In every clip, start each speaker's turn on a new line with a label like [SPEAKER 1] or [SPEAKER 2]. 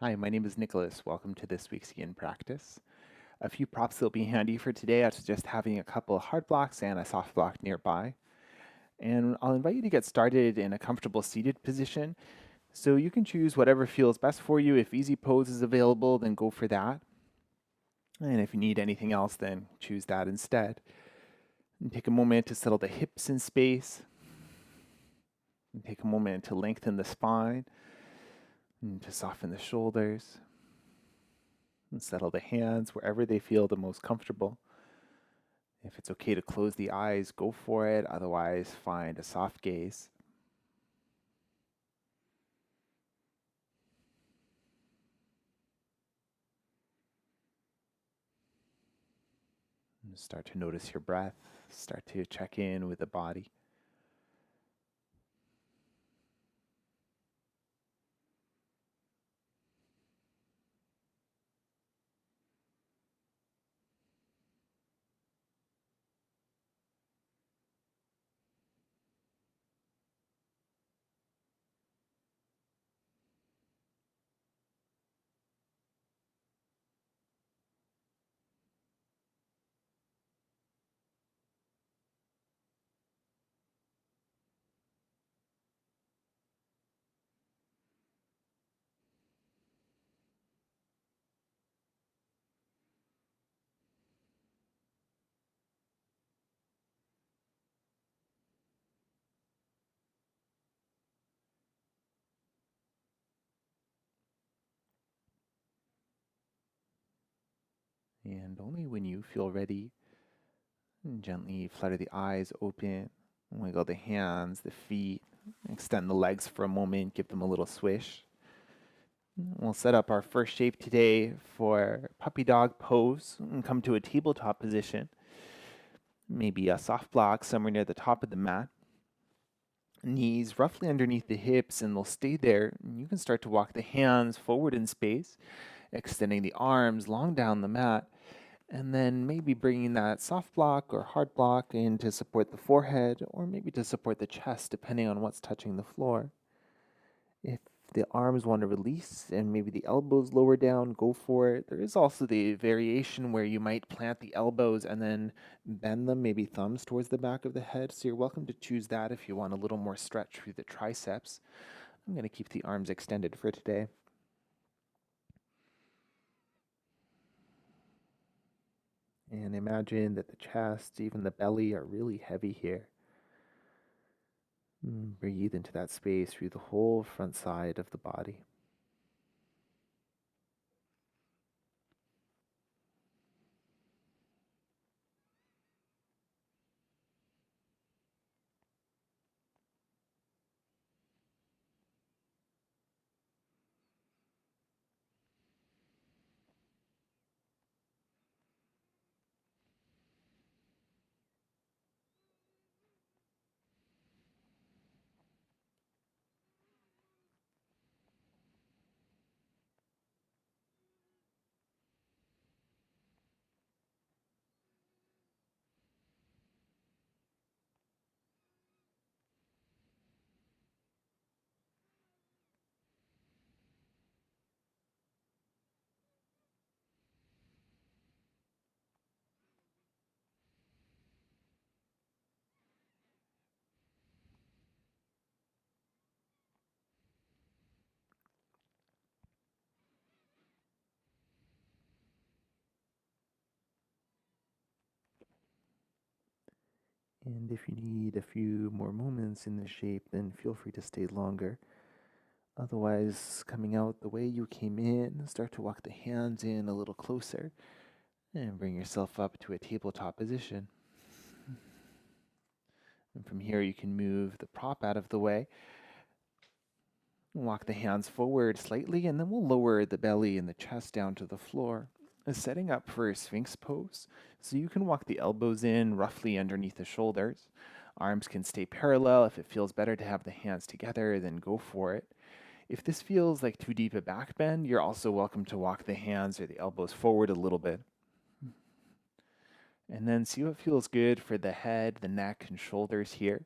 [SPEAKER 1] Hi, my name is Nicholas. Welcome to this week's Yin practice. A few props that will be handy for today are just having a couple of hard blocks and a soft block nearby. And I'll invite you to get started in a comfortable seated position. So you can choose whatever feels best for you. If easy pose is available, then go for that. And if you need anything else, then choose that instead. And take a moment to settle the hips in space. And take a moment to lengthen the spine and to soften the shoulders. And settle the hands wherever they feel the most comfortable. If it's okay to close the eyes, go for it. Otherwise, find a soft gaze. And start to notice your breath. Start to check in with the body. And only when you feel ready, gently flutter the eyes open. Wiggle the hands, the feet. Extend the legs for a moment. Give them a little swish. We'll set up our first shape today for puppy dog pose and come to a tabletop position. Maybe a soft block somewhere near the top of the mat. Knees roughly underneath the hips, and they'll stay there. You can start to walk the hands forward in space, extending the arms long down the mat, and then maybe bringing that soft block or hard block in to support the forehead or maybe to support the chest, depending on what's touching the floor. If the arms want to release and maybe the elbows lower down, go for it. There is also the variation where you might plant the elbows and then bend them, maybe thumbs towards the back of the head. So you're welcome to choose that if you want a little more stretch through the triceps. I'm going to keep the arms extended for today. And imagine that the chest, even the belly, are really heavy here. Breathe into that space through the whole front side of the body. And if you need a few more moments in this shape, then feel free to stay longer. Otherwise, coming out the way you came in, start to walk the hands in a little closer and bring yourself up to a tabletop position. And from here, you can move the prop out of the way. Walk the hands forward slightly, and then we'll lower the belly and the chest down to the floor. Setting up for a Sphinx pose, so you can walk the elbows in roughly underneath the shoulders. Arms can stay parallel. If it feels better to have the hands together, then go for it. If this feels like too deep a back bend, you're also welcome to walk the hands or the elbows forward a little bit. And then see what feels good for the head, the neck, and shoulders here.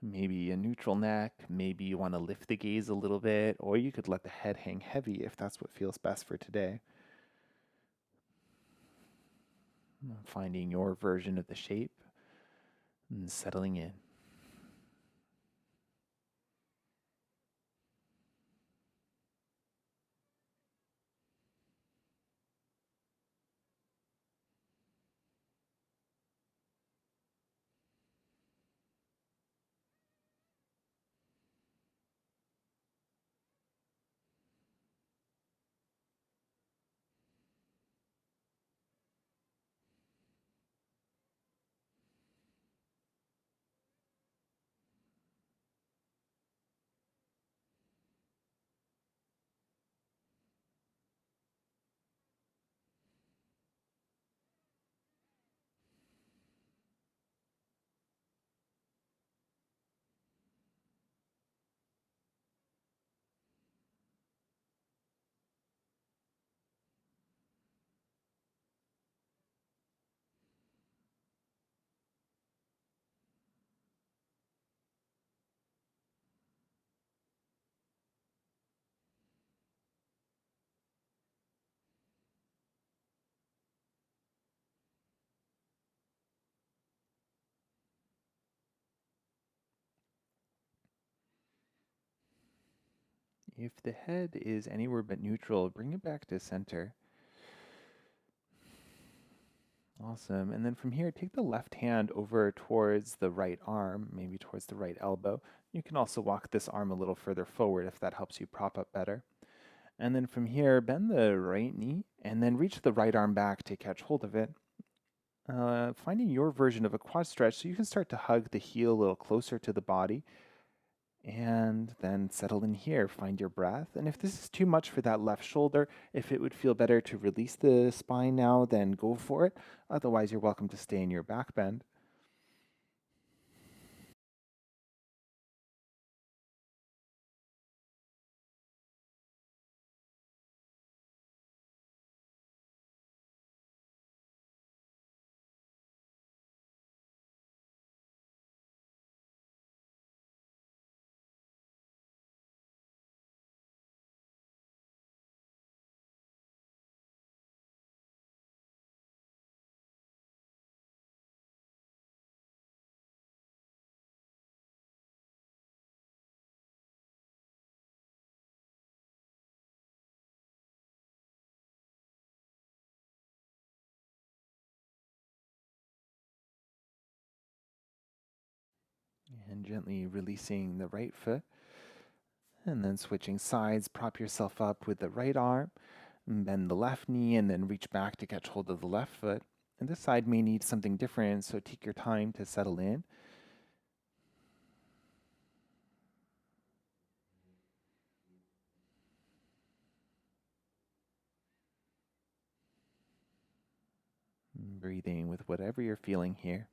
[SPEAKER 1] Maybe a neutral neck, maybe you want to lift the gaze a little bit, or you could let the head hang heavy if that's what feels best for today. Finding your version of the shape and settling in. If the head is anywhere but neutral, bring it back to center. Awesome. And then from here, take the left hand over towards the right arm, maybe towards the right elbow. You can also walk this arm a little further forward if that helps you prop up better. And then from here, bend the right knee and then reach the right arm back to catch hold of it. Finding your version of a quad stretch so you can start to hug the heel a little closer to the body. And then settle in here, find your breath. And if this is too much for that left shoulder, if it would feel better to release the spine now, then go for it. Otherwise, you're welcome to stay in your back bend. And gently releasing the right foot. And then switching sides, prop yourself up with the right arm, and bend the left knee, and then reach back to catch hold of the left foot. And this side may need something different, so take your time to settle in. Breathing with whatever you're feeling here.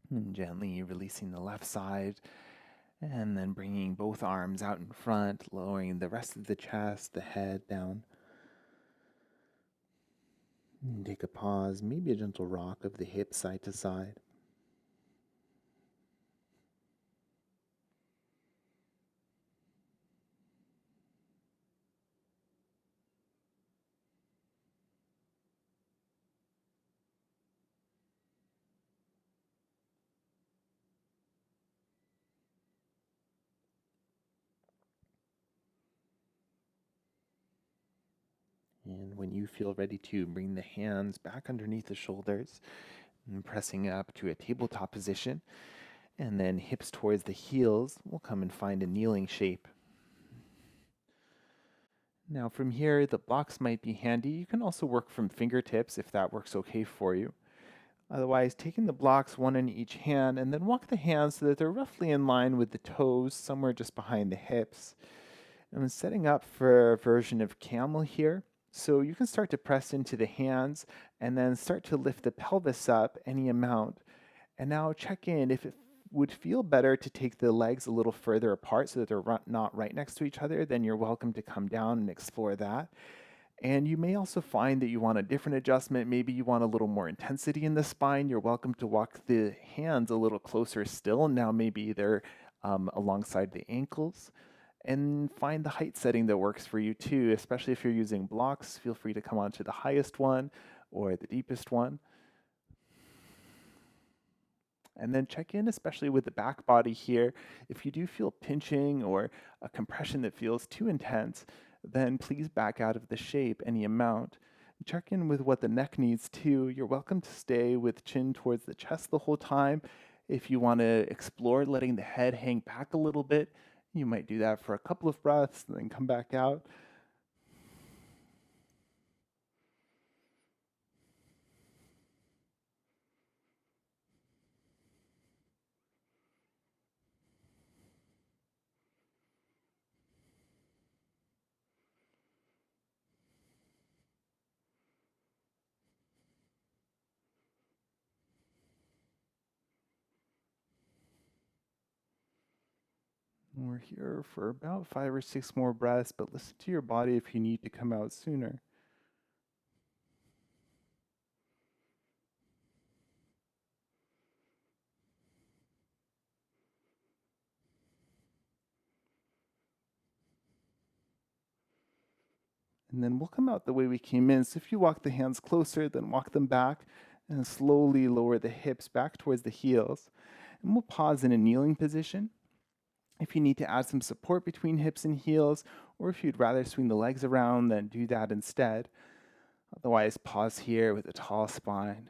[SPEAKER 1] And gently releasing the left side, and then bringing both arms out in front, lowering the rest of the chest, the head down. And take a pause, maybe a gentle rock of the hips side to side. And when you feel ready to, bring the hands back underneath the shoulders and pressing up to a tabletop position. And then hips towards the heels. We'll come and find a kneeling shape. Now from here, the blocks might be handy. You can also work from fingertips if that works okay for you. Otherwise, taking the blocks one in each hand and then walk the hands so that they're roughly in line with the toes, somewhere just behind the hips. And I'm setting up for a version of camel here. So you can start to press into the hands and then start to lift the pelvis up any amount. And now check in if it would feel better to take the legs a little further apart so that they're not right next to each other, then you're welcome to come down and explore that. And you may also find that you want a different adjustment. Maybe you want a little more intensity in the spine. You're welcome to walk the hands a little closer still. Now, maybe they're alongside the ankles. And find the height setting that works for you too, especially if you're using blocks. Feel free to come onto the highest one or the deepest one. And then check in, especially with the back body here. If you do feel pinching or a compression that feels too intense, then please back out of the shape any amount. Check in with what the neck needs too. You're welcome to stay with chin towards the chest the whole time. If you want to explore letting the head hang back a little bit, you might do that for a couple of breaths and then come back out. We're here for about 5 or 6 more breaths, but listen to your body if you need to come out sooner. And then we'll come out the way we came in. So if you walk the hands closer, then walk them back and slowly lower the hips back towards the heels. And we'll pause in a kneeling position. If you need to add some support between hips and heels, or if you'd rather swing the legs around, then do that instead. Otherwise, pause here with a tall spine.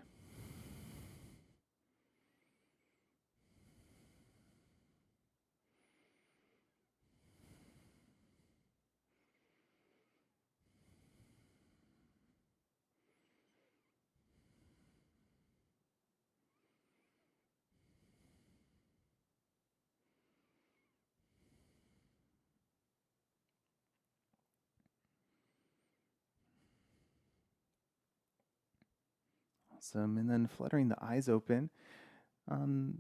[SPEAKER 1] Awesome. And then fluttering the eyes open.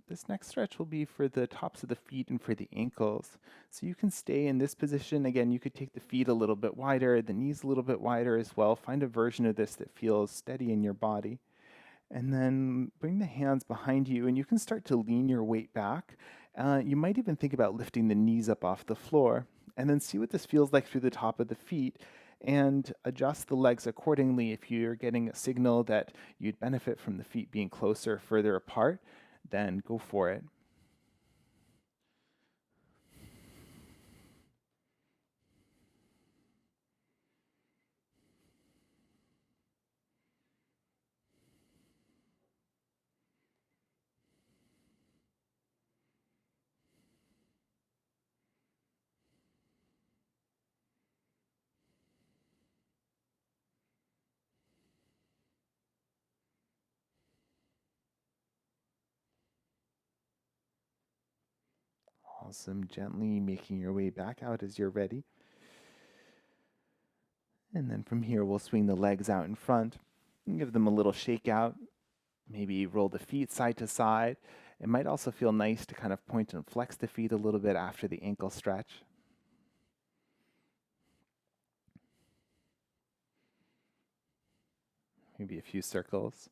[SPEAKER 1] This next stretch will be for the tops of the feet and for the ankles. So you can stay in this position. Again, you could take the feet a little bit wider, the knees a little bit wider as well. Find a version of this that feels steady in your body. And then bring the hands behind you, and you can start to lean your weight back. You might even think about lifting the knees up off the floor, and then see what this feels like through the top of the feet and adjust the legs accordingly. If you're getting a signal that you'd benefit from the feet being closer, further apart, then go for it. Awesome. Gently making your way back out as you're ready. And then from here, we'll swing the legs out in front and give them a little shake out. Maybe roll the feet side to side. It might also feel nice to kind of point and flex the feet a little bit after the ankle stretch. Maybe a few circles.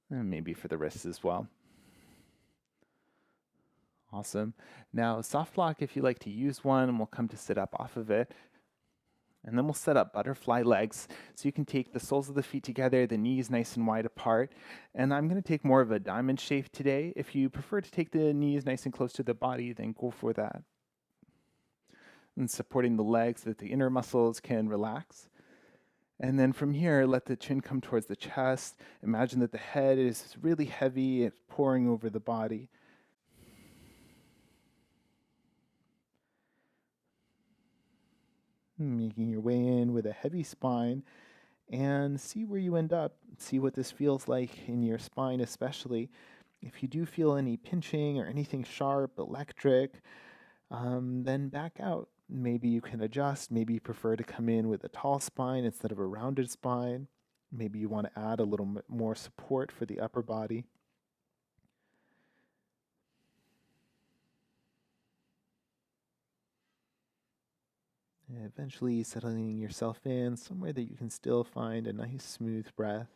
[SPEAKER 1] And maybe for the wrists as well. Awesome. Now, soft block, if you like to use one, and we'll come to sit up off of it. And then we'll set up butterfly legs. So you can take the soles of the feet together, the knees nice and wide apart. And I'm going to take more of a diamond shape today. If you prefer to take the knees nice and close to the body, then go for that. And supporting the legs so that the inner muscles can relax. And then from here, let the chin come towards the chest. Imagine that the head is really heavy, it's pouring over the body. Making your way in with a heavy spine and see where you end up. See what this feels like in your spine, especially. If you do feel any pinching or anything sharp, electric, then back out. Maybe you can adjust. Maybe you prefer to come in with a tall spine instead of a rounded spine. Maybe you want to add a little bit more support for the upper body. And eventually settling yourself in somewhere that you can still find a nice smooth breath.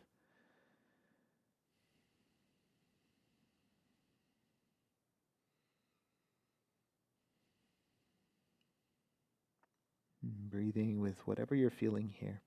[SPEAKER 1] Breathing with whatever you're feeling here.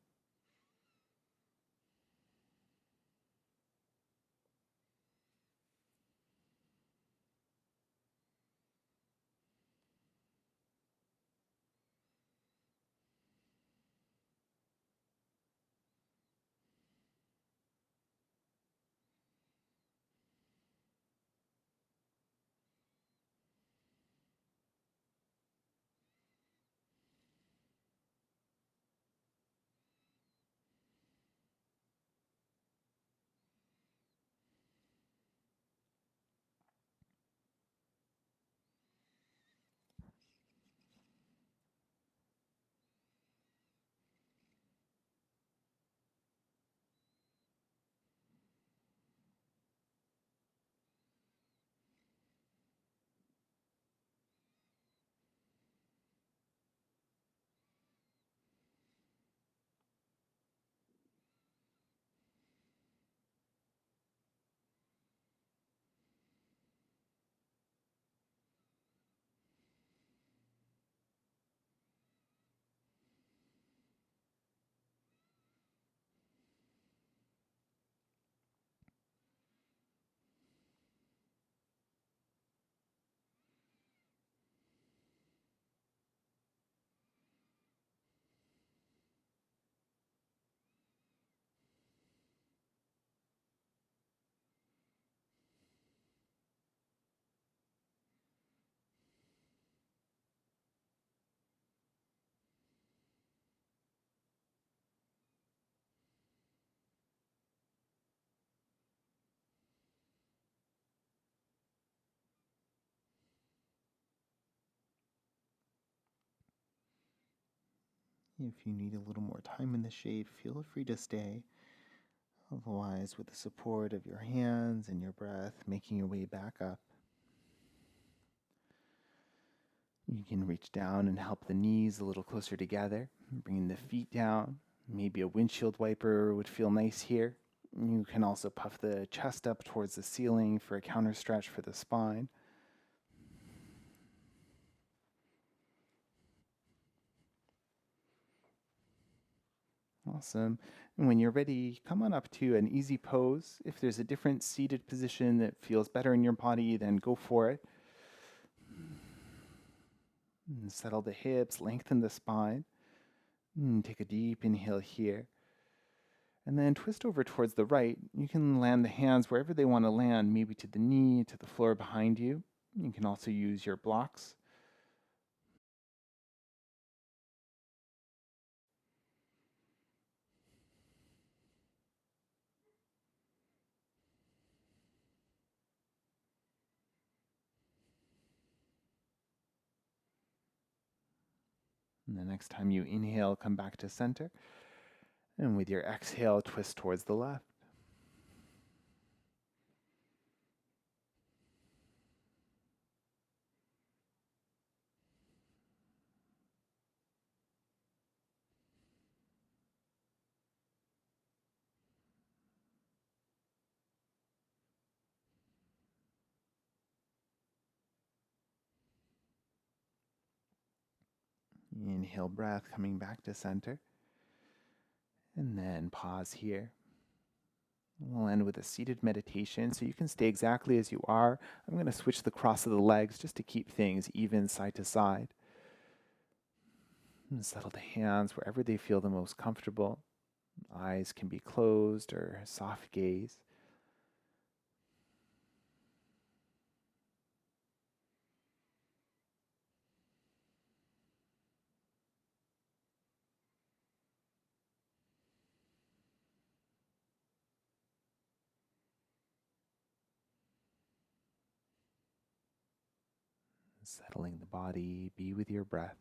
[SPEAKER 1] If you need a little more time in the shade, feel free to stay. Otherwise, with the support of your hands and your breath, making your way back up. You can reach down and help the knees a little closer together, bringing the feet down. Maybe a windshield wiper would feel nice here. You can also puff the chest up towards the ceiling for a counter stretch for the spine. Awesome. And when you're ready, come on up to an easy pose. If there's a different seated position that feels better in your body, then go for it. And settle the hips, lengthen the spine. And take a deep inhale here. And then twist over towards the right. You can land the hands wherever they want to land, maybe to the knee, to the floor behind you. You can also use your blocks. And the next time you inhale, come back to center. And with your exhale, twist towards the left. Inhale, breath, coming back to center. And then pause here. We'll end with a seated meditation, so you can stay exactly as you are. I'm going to switch the cross of the legs just to keep things even side to side. And settle the hands wherever they feel the most comfortable. Eyes can be closed or soft gaze. settling the body, be with your breath.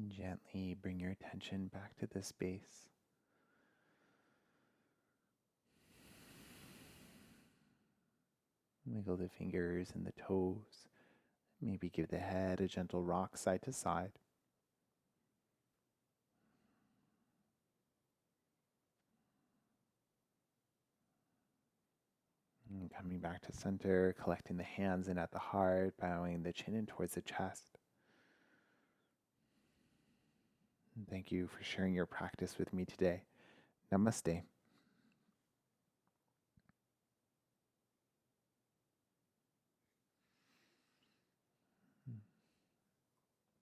[SPEAKER 1] Gently bring your attention back to the space. Wiggle the fingers and the toes. Maybe give the head a gentle rock side to side. And coming back to center, collecting the hands in at the heart, bowing the chin in towards the chest. And thank you for sharing your practice with me today. Namaste.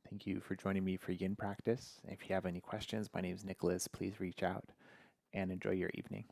[SPEAKER 1] Thank you for joining me for yin practice. If you have any questions, my name is Nicholas. Please reach out and enjoy your evening.